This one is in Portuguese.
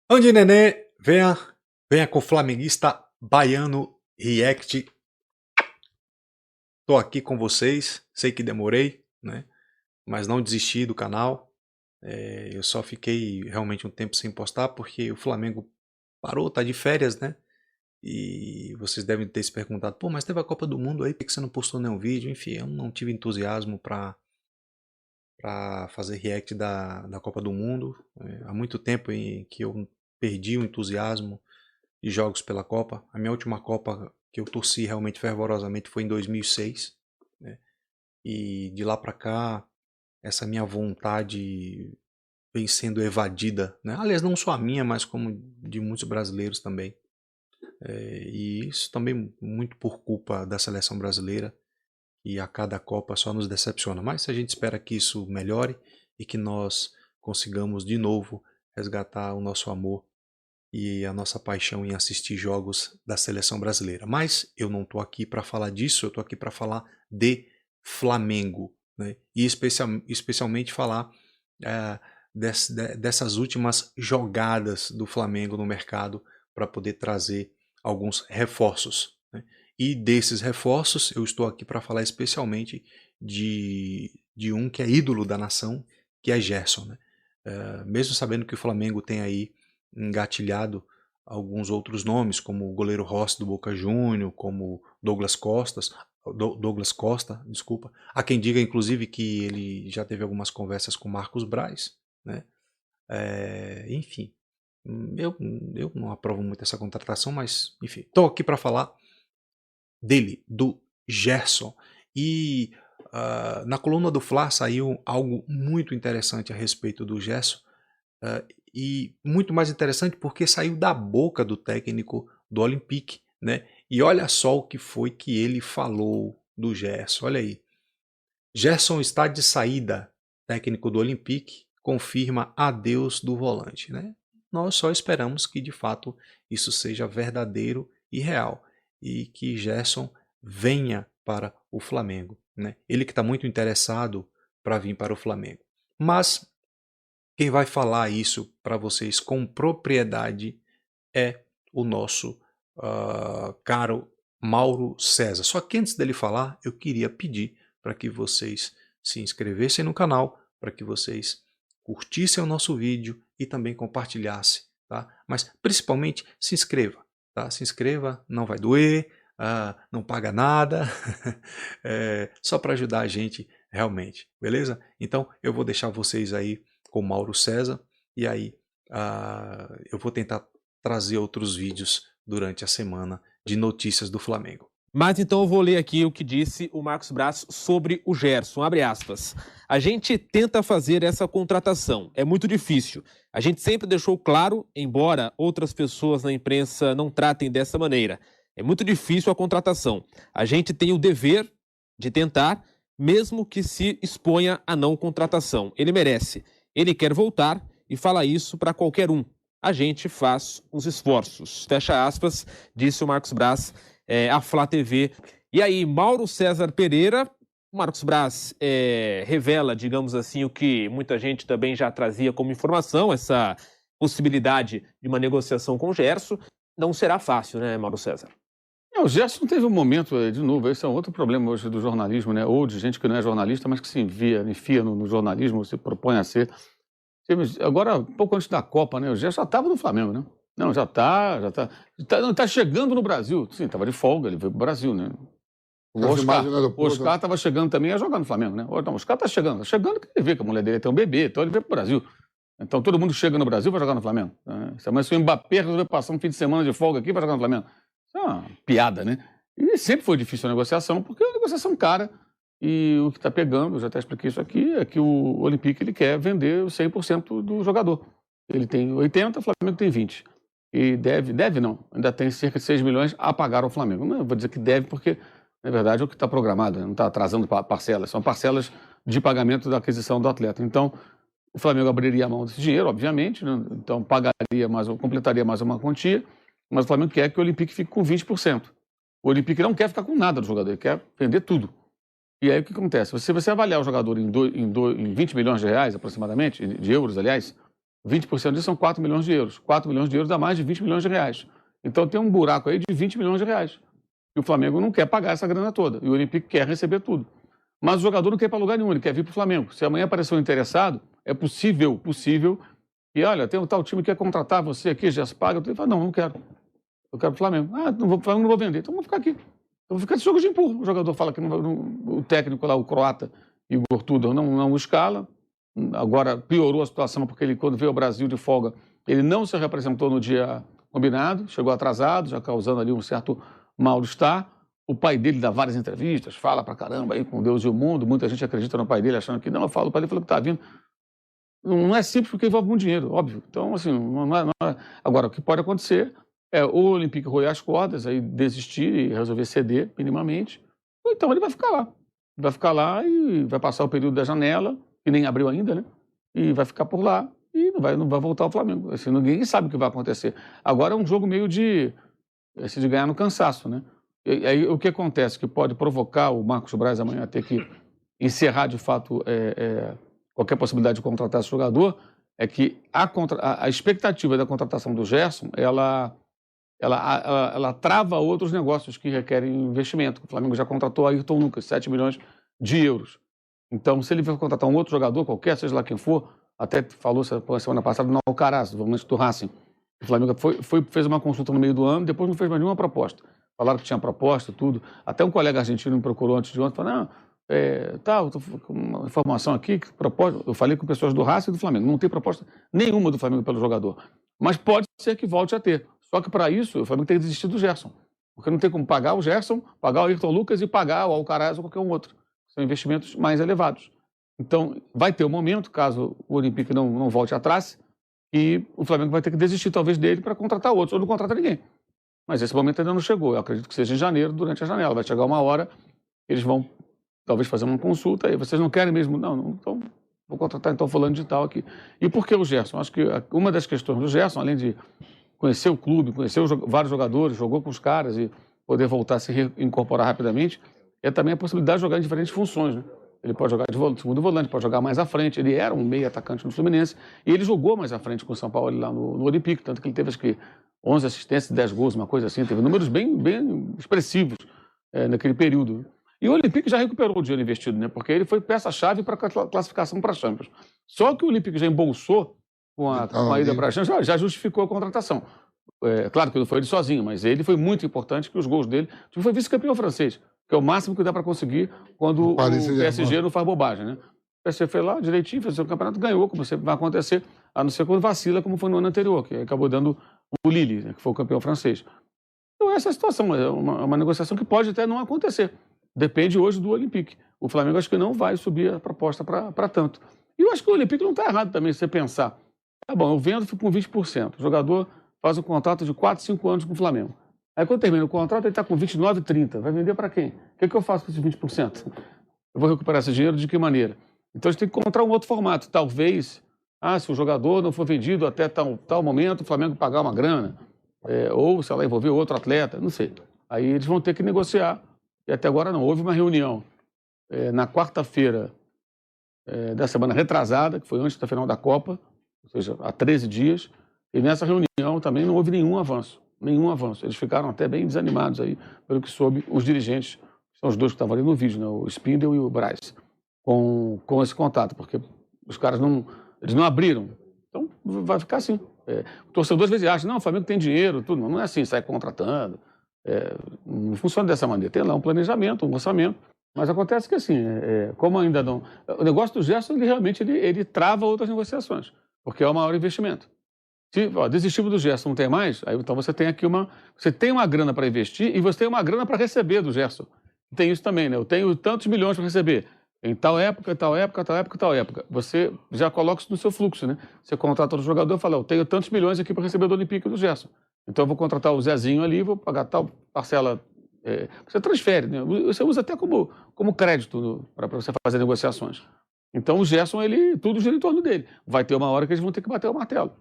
Onde Nenê, venha com o flamenguista baiano React. Tô aqui com vocês, sei que demorei, né? Mas não desisti do canal. Eu só fiquei realmente um tempo sem postar porque o Flamengo parou, tá de férias, né? E vocês devem ter se perguntado, pô, mas teve a Copa do Mundo aí, por que você não postou nenhum vídeo? Enfim, eu não tive entusiasmo para fazer react da Copa do Mundo. Há muito tempo em que eu perdi o entusiasmo de jogos pela Copa. A minha última Copa que eu torci realmente fervorosamente foi em 2006, né? E de lá para cá, essa minha vontade vem sendo evadida, né? Aliás, não só a minha, mas como de muitos brasileiros também. E isso também muito por culpa da seleção brasileira, e a cada Copa só nos decepciona. Mas a gente espera que isso melhore e que nós consigamos de novo resgatar o nosso amor e a nossa paixão em assistir jogos da seleção brasileira. Mas eu não estou aqui para falar disso, eu estou aqui para falar de Flamengo, né? E especialmente falar é, dessas últimas jogadas do Flamengo no mercado para poder trazer alguns reforços, né? E desses reforços eu estou aqui para falar especialmente de um que é ídolo da nação, que é Gerson, né? Mesmo sabendo que o Flamengo tem aí engatilhado alguns outros nomes, como o goleiro Rossi do Boca Júnior, como Douglas Costa, desculpa. Há quem diga, inclusive, que ele já teve algumas conversas com Marcos Braz, né? Enfim, eu não aprovo muito essa contratação, mas, enfim, estou aqui para falar dele, do Gerson. E na coluna do Fla saiu algo muito interessante a respeito do Gerson. E muito mais interessante porque saiu da boca do técnico do Olympique, né? E olha só o que foi que ele falou do Gerson. Olha aí. Gerson está de saída. Técnico do Olympique confirma adeus do volante, né? Nós só esperamos que de fato isso seja verdadeiro e real e que Gerson venha para o Flamengo, né? Ele que está muito interessado para vir para o Flamengo. Mas quem vai falar isso para vocês com propriedade é o nosso caro Mauro César. Só que antes dele falar, eu queria pedir para que vocês se inscrevessem no canal, para que vocês curtissem o nosso vídeo e também compartilhassem, tá? Mas principalmente se inscreva, tá? Se inscreva, não vai doer, não paga nada, só para ajudar a gente realmente, beleza? Então eu vou deixar vocês aí com Mauro César, e aí eu vou tentar trazer outros vídeos durante a semana de notícias do Flamengo. Mas então eu vou ler aqui o que disse o Marcos Braz sobre o Gerson, abre aspas. A gente tenta fazer essa contratação, é muito difícil. A gente sempre deixou claro, embora outras pessoas na imprensa não tratem dessa maneira, é muito difícil a contratação. A gente tem o dever de tentar, mesmo que se exponha a não contratação. Ele merece. Ele quer voltar e fala isso para qualquer um. A gente faz uns esforços. Fecha aspas, disse o Marcos Braz à Flá TV. E aí, Mauro César Pereira, o Marcos Braz revela, digamos assim, o que muita gente também já trazia como informação, essa possibilidade de uma negociação com o Gerson. Não será fácil, né, Mauro César? O Gerson teve um momento, de novo, esse é um outro problema hoje do jornalismo, né? Ou de gente que não é jornalista, mas que se enfia no jornalismo, se propõe a ser. Agora, pouco antes da Copa, né? O Gerson já estava no Flamengo, né? Não, já está chegando no Brasil. Sim, estava de folga, ele veio para o Brasil, né? O Oscar estava chegando também a jogar no Flamengo, né? Não, o Oscar está chegando que ele vê que a mulher dele tem um bebê, então ele veio para o Brasil. Então todo mundo chega no Brasil para jogar no Flamengo. Mas se o Mbappé resolver passar um fim de semana de folga aqui para jogar no Flamengo, isso é uma piada, né? E sempre foi difícil a negociação, porque é uma negociação cara. E o que está pegando, eu já até expliquei isso aqui, é que o Olympique ele quer vender 100% do jogador. Ele tem 80%, o Flamengo tem 20%. E deve não, ainda tem cerca de 6 milhões a pagar ao Flamengo. Não vou dizer que deve, porque, na verdade, é o que está programado, né? Não está atrasando parcelas, são parcelas de pagamento da aquisição do atleta. Então, o Flamengo abriria a mão desse dinheiro, obviamente, né? Então completaria mais uma quantia, mas o Flamengo quer que o Olympique fique com 20%. O Olympique não quer ficar com nada do jogador, ele quer vender tudo. E aí o que acontece? Se você avaliar o jogador em 20 milhões de reais, aproximadamente, de euros, aliás, 20% disso são 4 milhões de euros. 4 milhões de euros dá mais de 20 milhões de reais. Então tem um buraco aí de 20 milhões de reais. E o Flamengo não quer pagar essa grana toda. E o Olympique quer receber tudo. Mas o jogador não quer ir para lugar nenhum, ele quer vir para o Flamengo. Se amanhã aparecer um interessado, é possível. E olha, tem um tal time que quer contratar você aqui, já se paga. Ele fala, não quero. Eu quero o Flamengo. O Flamengo não vou vender. Então vamos ficar aqui. Então fica esse jogo de empurro. O jogador fala que o técnico lá, o croata, Igor Tudor, não escala. Agora piorou a situação porque ele, quando veio ao Brasil de folga, ele não se representou no dia combinado, chegou atrasado, já causando ali um certo mal-estar. O pai dele dá várias entrevistas, fala pra caramba aí com Deus e o mundo. Muita gente acredita no pai dele, achando que não. Eu falo, o pai dele falou que tá vindo. Não é simples porque envolve muito dinheiro, óbvio. Então, assim, não é. Agora, o que pode acontecer é o Olympique roer as cordas, aí desistir e resolver ceder minimamente. Ou então ele vai ficar lá. Vai ficar lá e vai passar o período da janela, que nem abriu ainda, né? E vai ficar por lá e não vai voltar ao Flamengo. Assim, ninguém sabe o que vai acontecer. Agora é um jogo meio de ganhar no cansaço, né? E aí o que acontece? Que pode provocar o Marcos Braz amanhã a ter que encerrar de fato qualquer possibilidade de contratar esse jogador, é que a expectativa da contratação do Gerson, ela trava outros negócios que requerem investimento. O Flamengo já contratou Ayrton Lucas, 7 milhões de euros. Então, se ele for contratar um outro jogador qualquer, seja lá quem for, até falou semana passada no Alcaraz, do Racing, o Flamengo fez uma consulta no meio do ano, depois não fez mais nenhuma proposta. Falaram que tinha proposta, tudo. Até um colega argentino me procurou antes de ontem, falou, não, eu tô com uma informação aqui, que proposta. Eu falei com pessoas do Racing e do Flamengo, não tem proposta nenhuma do Flamengo pelo jogador. Mas pode ser que volte a ter. Só que para isso, o Flamengo tem que desistir do Gerson. Porque não tem como pagar o Gerson, pagar o Ayrton Lucas e pagar o Alcaraz ou qualquer um outro. São investimentos mais elevados. Então, vai ter um momento, caso o Olympique não volte atrás, e o Flamengo vai ter que desistir talvez dele para contratar outros, ou não contrata ninguém. Mas esse momento ainda não chegou. Eu acredito que seja em janeiro, durante a janela. Vai chegar uma hora, eles vão talvez fazer uma consulta, e vocês não querem mesmo? Não, então vou contratar então fulano de tal aqui. E por que o Gerson? Acho que uma das questões do Gerson, além de conhecer o clube, conhecer vários jogadores, jogou com os caras e poder voltar a se reincorporar rapidamente, é também a possibilidade de jogar em diferentes funções, né? Ele pode jogar de segundo volante, pode jogar mais à frente. Ele era um meio atacante no Fluminense e ele jogou mais à frente com o São Paulo lá no Olympique, tanto que ele teve acho que 11 assistências, 10 gols, uma coisa assim. Teve números bem expressivos naquele período. E o Olympique já recuperou o dinheiro investido, né? Porque ele foi peça-chave para a classificação para a Champions. Só que o Olympique já embolsou com a ida para a Champions, já justificou a contratação. Claro que não foi ele sozinho, mas ele foi muito importante, que os gols dele... Tipo, foi vice-campeão francês, que é o máximo que dá para conseguir quando o PSG não faz bobagem, né? O PSG foi lá direitinho, fez o seu campeonato, ganhou, como sempre vai acontecer, a não ser quando vacila, como foi no ano anterior, que acabou dando o Lille, né, que foi o campeão francês. Então essa é a situação, é uma negociação que pode até não acontecer. Depende hoje do Olympique. O Flamengo acho que não vai subir a proposta para tanto. E eu acho que o Olympique não está errado também, se você pensar. Tá bom, eu vendo, fico com 20%. O jogador faz um contrato de 4, 5 anos com o Flamengo. Aí quando termina o contrato, ele está com 29, 30. Vai vender para quem? O que eu faço com esses 20%? Eu vou recuperar esse dinheiro de que maneira? Então a gente tem que encontrar um outro formato. Talvez, se o jogador não for vendido até tal momento, o Flamengo pagar uma grana. Ou, sei lá, envolver outro atleta, não sei. Aí eles vão ter que negociar. E até agora não. Houve uma reunião na quarta-feira da semana retrasada, que foi antes da final da Copa, ou seja, há 13 dias. E nessa reunião também não houve nenhum avanço. Nenhum avanço. Eles ficaram até bem desanimados aí, pelo que soube, os dirigentes, são os dois que estavam ali no vídeo, né, o Spindel e o Braz, com esse contato, porque os caras eles não abriram. Então vai ficar assim. O torcedor às vezes acha, não, o Flamengo tem dinheiro, tudo. Não é assim, sai contratando. Não funciona dessa maneira. Tem lá um planejamento, um orçamento, mas acontece que assim, como ainda não... O negócio do Gerson, ele realmente ele trava outras negociações, porque é o maior investimento. Se desistimos do Gerson, não tem mais, aí então você tem aqui você tem uma grana para investir e você tem uma grana para receber do Gerson. Tem isso também, né? Eu tenho tantos milhões para receber. Em tal época, tal época, tal época, tal época. Você já coloca isso no seu fluxo, né? Você contrata o jogador e fala, eu tenho tantos milhões aqui para receber do Olympique e do Gerson. Então eu vou contratar o Zezinho ali, vou pagar tal parcela. Você transfere, né? Você usa até como crédito para você fazer negociações. Então o Gerson, tudo gira em torno dele. Vai ter uma hora que eles vão ter que bater o martelo.